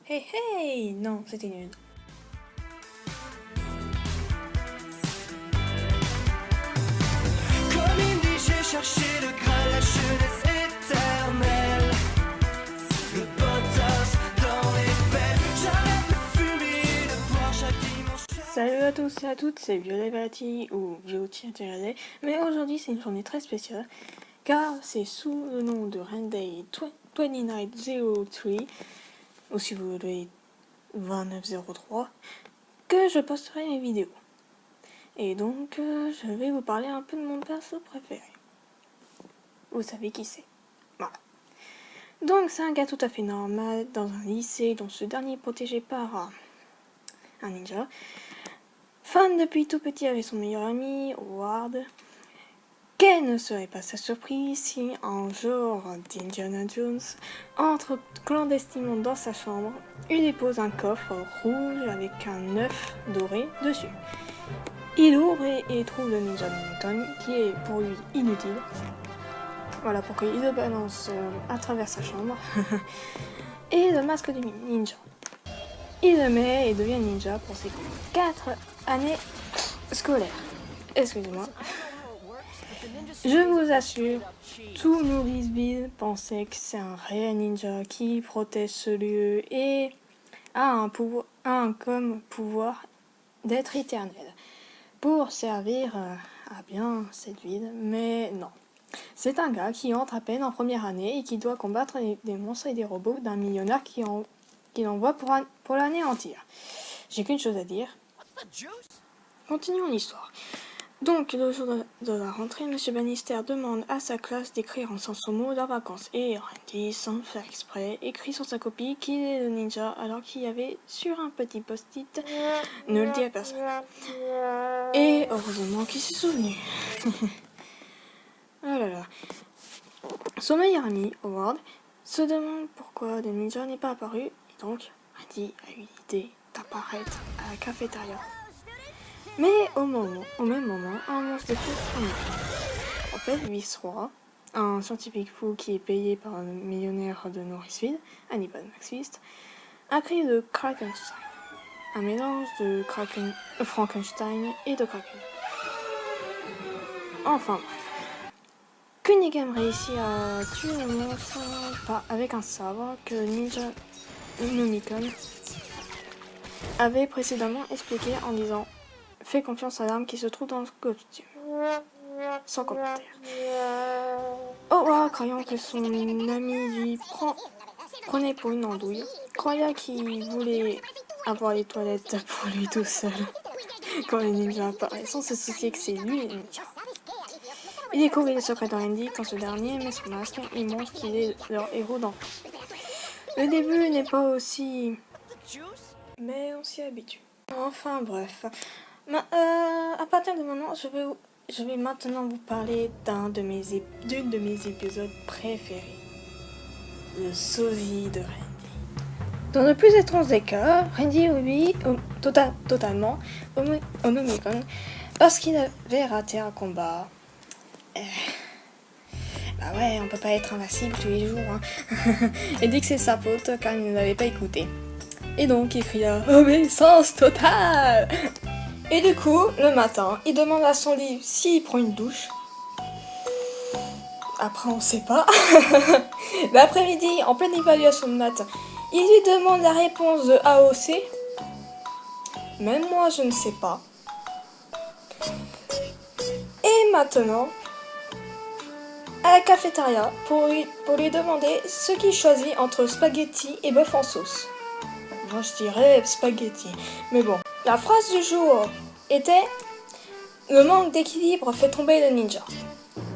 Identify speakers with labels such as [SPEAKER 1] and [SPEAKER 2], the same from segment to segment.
[SPEAKER 1] Hey hey! Non, c'était nul.
[SPEAKER 2] Comme il dit, j'ai cherché le Graal, la jeunesse éternelle. Le potasse dans les veines, j'arrête de fumer, de boire chaque dimanche.
[SPEAKER 1] Salut à tous et à toutes, c'est Violet Valati ou Violet, mais aujourd'hui c'est une journée très spéciale car c'est sous le nom de Renday 2903 ou si vous voulez 2903 que je posterai mes vidéos. Et donc je vais vous parler un peu de mon perso préféré. Vous savez qui c'est. Voilà. Donc c'est un gars tout à fait normal dans un lycée dont ce dernier est protégé par un ninja. Fan depuis tout petit avec son meilleur ami, Howard. Quelle ne serait pas sa surprise si un jour d'Indiana Jones entre clandestinement dans sa chambre et dépose un coffre rouge avec un œuf doré dessus. Il ouvre et trouve le ninja Newton qui est pour lui inutile. Voilà pourquoi il le balance à travers sa chambre. Et le masque du ninja. Il le met et devient ninja pour ses 4 années scolaires. Excusez-moi. Je vous assure, tous Nourriceville pensaient que c'est un réel ninja qui protège ce lieu et a un comme pouvoir d'être éternel pour servir à bien cette ville, mais non. C'est un gars qui entre à peine en première année et qui doit combattre des monstres et des robots d'un millionnaire qui l'envoie pour l'anéantir. J'ai qu'une chose à dire. Continuons l'histoire. Donc, le jour de la rentrée, M. Bannister demande à sa classe d'écrire en sans mot leurs vacances. Et Randy, sans faire exprès, écrit sur sa copie qu'il est le ninja alors qu'il y avait sur un petit post-it « Ne le dis à personne ». Et heureusement qu'il s'est souvenu. Oh là là. Son meilleur ami, Howard, se demande pourquoi le ninja n'est pas apparu. Et donc, Randy a eu l'idée d'apparaître à la cafétéria. Mais au même moment, un monstre découvre un monstre. En fait, Vice-Roi, un scientifique fou qui est payé par un millionnaire de Nourriceville, Hannibal Maxfist, a créé le Krakenstein, un mélange de Frankenstein et de Kraken. Enfin bref. Cunningham réussit à tuer le monstre avec un sabre que Ninja Nomicon avait précédemment expliqué en disant « Fais confiance à l'arme qui se trouve dans le costume. » Sans commentaire. Howard, croyant que son ami lui prenait pour une andouille, croyant qu'il voulait avoir les toilettes pour lui tout seul. Quand les ninjas apparaissent, sans se soucier que c'est lui le ninja. Il découvre les secrets de Randy quand ce dernier met son masque et montre qu'il est leur héros d'enfance. Le début n'est pas aussi... mais on s'y habitue. Enfin bref. À partir de maintenant, je vais maintenant vous parler d'une de mes épisodes préférés. Le sosie de Randy. Dans le plus étrange des cas, Randy obéit totalement au Nomicon parce qu'il avait raté un combat. Bah ouais, on peut pas être invincible tous les jours. Hein. Et dit que c'est sa faute car il ne l'avait pas écouté. Et donc il cria « Obéissance totale !» Et du coup, le matin, il demande à son lit s'il prend une douche. Après, on sait pas. L'après-midi, en pleine évaluation de maths, il lui demande la réponse de AOC. Même moi, je ne sais pas. Et maintenant, à la cafétéria, pour lui demander ce qu'il choisit entre spaghetti et bœuf en sauce. Moi, je dirais spaghetti. Mais bon, la phrase du jour était « Le manque d'équilibre fait tomber le ninja ».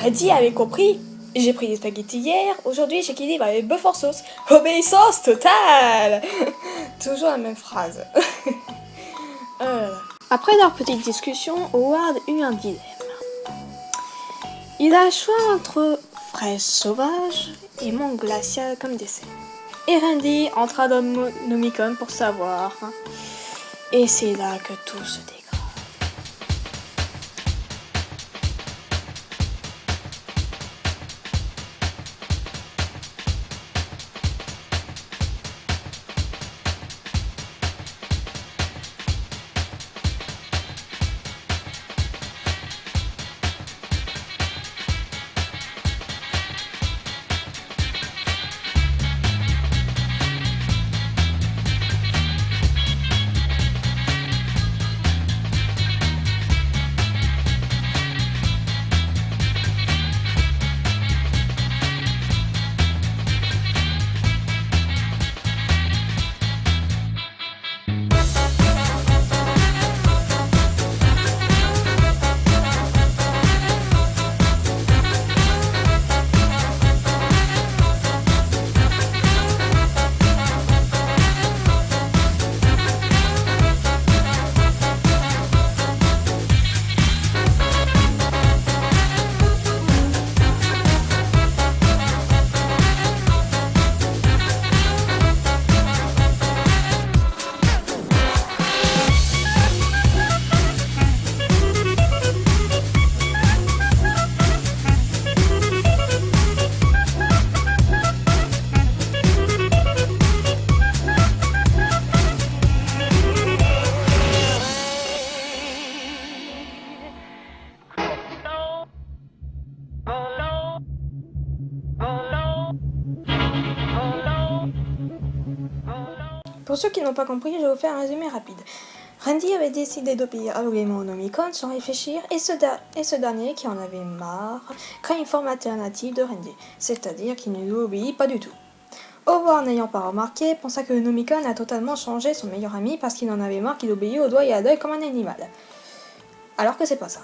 [SPEAKER 1] Randy avait compris. J'ai pris des spaghettis hier, aujourd'hui j'équilibre avec bœuf en sauce. Obéissance totale. Toujours la même phrase. Après leur petite discussion, Howard eut un dilemme. Il a le choix entre fraises sauvages et mangue glaciale comme dessert. Et Randy entra dans Nomicon pour savoir. Et c'est là que tout se dégrade. Pour ceux qui n'ont pas compris, je vais vous faire un résumé rapide. Randy avait décidé d'obéir aveuglément au Nomicon sans réfléchir, et ce dernier, qui en avait marre, crée une forme alternative de Randy, c'est-à-dire qu'il ne lui obéit pas du tout. Howard, n'ayant pas remarqué, pensa que le Nomicon a totalement changé son meilleur ami parce qu'il en avait marre qu'il obéit au doigt et à l'œil comme un animal. Alors que c'est pas ça.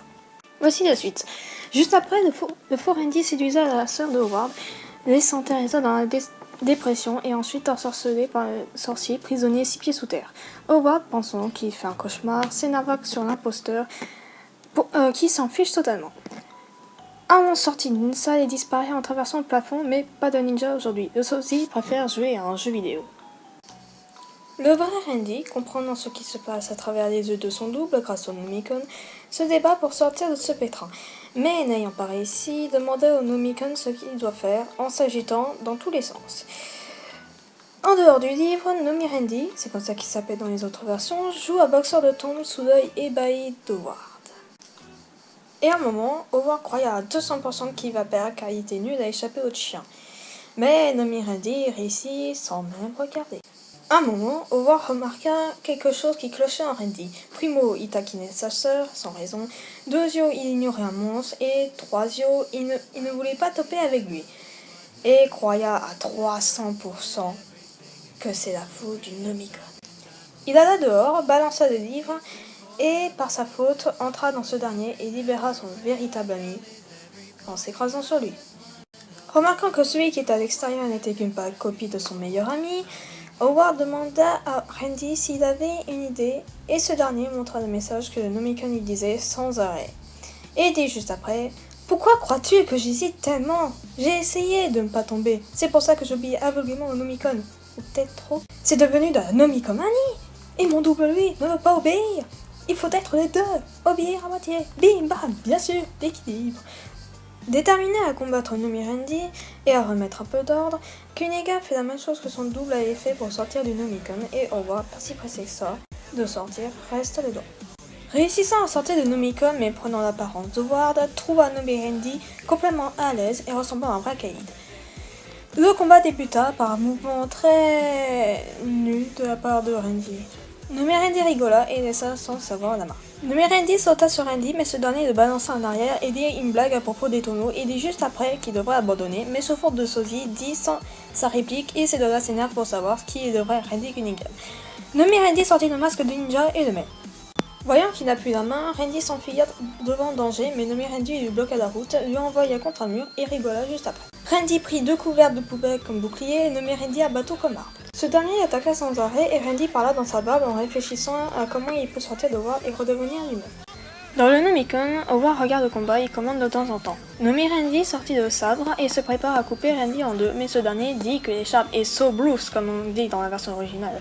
[SPEAKER 1] Voici la suite. Juste après, le faux Randy séduisait la sœur de Howard, laissant Teresa dans la dépression et ensuite ensorcelé par le sorcier prisonnier 6 pieds sous terre. Howard, pensant qu'il fait un cauchemar, s'énerva sur l'imposteur qui s'en fiche totalement. Un monstre sortit d'une salle et disparaît en traversant le plafond, mais pas de ninja aujourd'hui. Le sosie préfère jouer à un jeu vidéo. Le vrai Randy, comprenant ce qui se passe à travers les yeux de son double grâce au Nomicon, se débat pour sortir de ce pétrin. Mais n'ayant pas réussi, demanda au Nomicon ce qu'il doit faire en s'agitant dans tous les sens. En dehors du livre, Nomi Randy, c'est comme ça qu'il s'appelle dans les autres versions, joue à boxeur de tombe sous l'œil ébahi d'Howard. Et à un moment, Howard croyait à 200% qu'il va perdre car il était nul à échapper au chien. Mais Nomi Randy réussit sans même regarder. À un moment, Howard remarqua quelque chose qui clochait en Randy. Primo, il taquinait sa sœur, sans raison. Deuxio, il ignorait un monstre. Et troisio, il ne voulait pas toper avec lui. Et croya à 300% que c'est la faute du Nomicon. Il alla dehors, balança le livre, et par sa faute, entra dans ce dernier et libéra son véritable ami, en s'écrasant sur lui. Remarquant que celui qui était à l'extérieur n'était qu'une pâle copie de son meilleur ami, Howard demanda à Randy s'il avait une idée, et ce dernier montra le message que le Nomicon lui disait sans arrêt. Et dit juste après « Pourquoi crois-tu que j'hésite tellement? J'ai essayé de ne pas tomber, c'est pour ça que j'obéis aveuglément au Nomicon. Ou peut-être trop. C'est devenu de la Nomicomanie, et mon double lui ne veut pas obéir. Il faut être les deux, obéir à moitié, bim bam, bien sûr, l'équilibre. » Déterminé à combattre Nomi Randy et à remettre un peu d'ordre, Kuniga fait la même chose que son double avait fait pour sortir du Nomicon et Howard, pas si pressé que ça de sortir, reste dedans. Réussissant à sortir de Nomicon mais prenant l'apparence d'Howard, trouva Nomi Randy complètement à l'aise et ressemblant à un vrai caïd. Le combat débuta par un mouvement très nu de la part de Randy. Nomi Randy rigola et laissa sans savoir la main. Nomi Randy sauta sur Randy, mais ce dernier le balança en arrière et dit une blague à propos des tonneaux et dit juste après qu'il devrait abandonner, mais ce fort de sosie dit sans sa réplique et ces deux-là s'énervent pour savoir qui est le vrai Randy Cunningham. Nomi Randy sortit le masque de ninja et le met. Voyant qu'il n'a plus la main, Randy s'enfuya devant le danger, mais Nomi Randy lui bloqua la route, lui envoya contre un mur et rigola juste après. Randy prit 2 couverts de poubelle comme bouclier et Nomi Randy abattu comme arme. Ce dernier attaqua sans arrêt et Randy parla dans sa barbe en réfléchissant à comment il peut sortir de Howard et redevenir lui-même. Dans le Nomicon, Howard regarde le combat et commande de temps en temps. Nomi Randy sortit le sabre et se prépare à couper Randy en deux, mais ce dernier dit que l'écharpe est so Bruce comme on dit dans la version originale.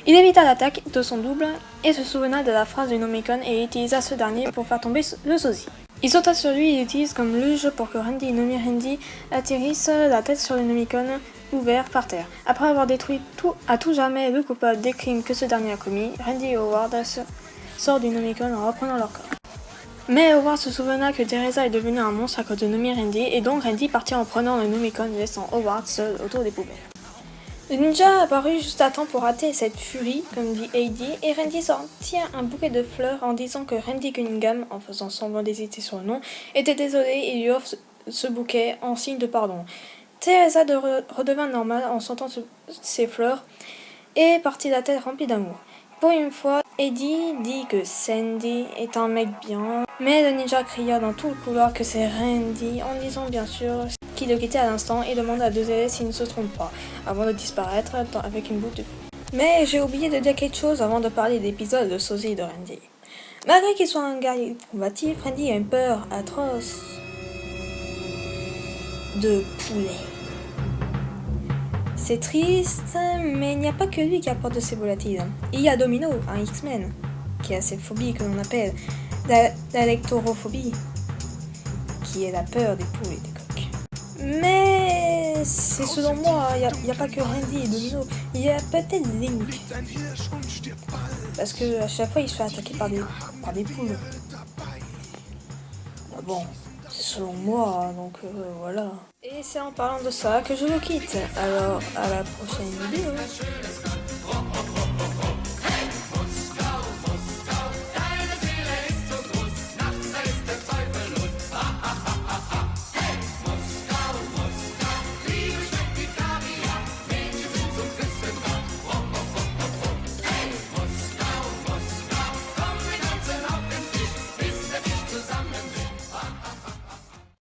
[SPEAKER 1] Il évita l'attaque de son double et se souvena de la phrase du Nomicon et utilisa ce dernier pour faire tomber le sosie. Il sauta sur lui et l'utilise comme luge pour que Randy et Nomi Randy atterrissent la tête sur le Nomicon ouvert par terre. Après avoir détruit à tout jamais le coupable des crimes que ce dernier a commis, Randy et Howard sortent du Nomicon en reprenant leur corps. Mais Howard se souvena que Teresa est devenue un monstre à cause de Nomi Randy et donc Randy partit en prenant le Nomicon laissant Howard seul autour des poubelles. Le ninja apparut juste à temps pour rater cette furie, comme dit Heidi, et Randy sortit un bouquet de fleurs en disant que Randy Cunningham, en faisant semblant d'hésiter sur le nom, était désolé et lui offre ce bouquet en signe de pardon. Teresa redevint normale en sentant ces fleurs et partit la tête remplie d'amour. Pour une fois, Eddie dit que Sandy est un mec bien, mais le ninja cria dans tout le couloir que c'est Randy en disant bien sûr qu'il le quittait à l'instant et demanda à deux élèves s'il ne se trompe pas, avant de disparaître avec une boucle de feu. Mais j'ai oublié de dire quelque chose avant de parler de l'épisode de sosie et de Randy. Malgré qu'il soit un gars combatif, Randy a une peur atroce de poulet. C'est triste, mais il n'y a pas que lui qui a peur de ces volatiles. Il y a Domino, un X-Men, qui a cette phobie que l'on appelle la lectorophobie, qui est la peur des poules et des coqs. Mais c'est selon moi, il n'y a pas que Randy et Domino, il y a peut-être Link. Parce que à chaque fois il se fait attaquer par des poules. Bon, c'est selon moi, donc voilà. Et c'est en parlant de ça que je vous quitte. Alors, à la prochaine vidéo.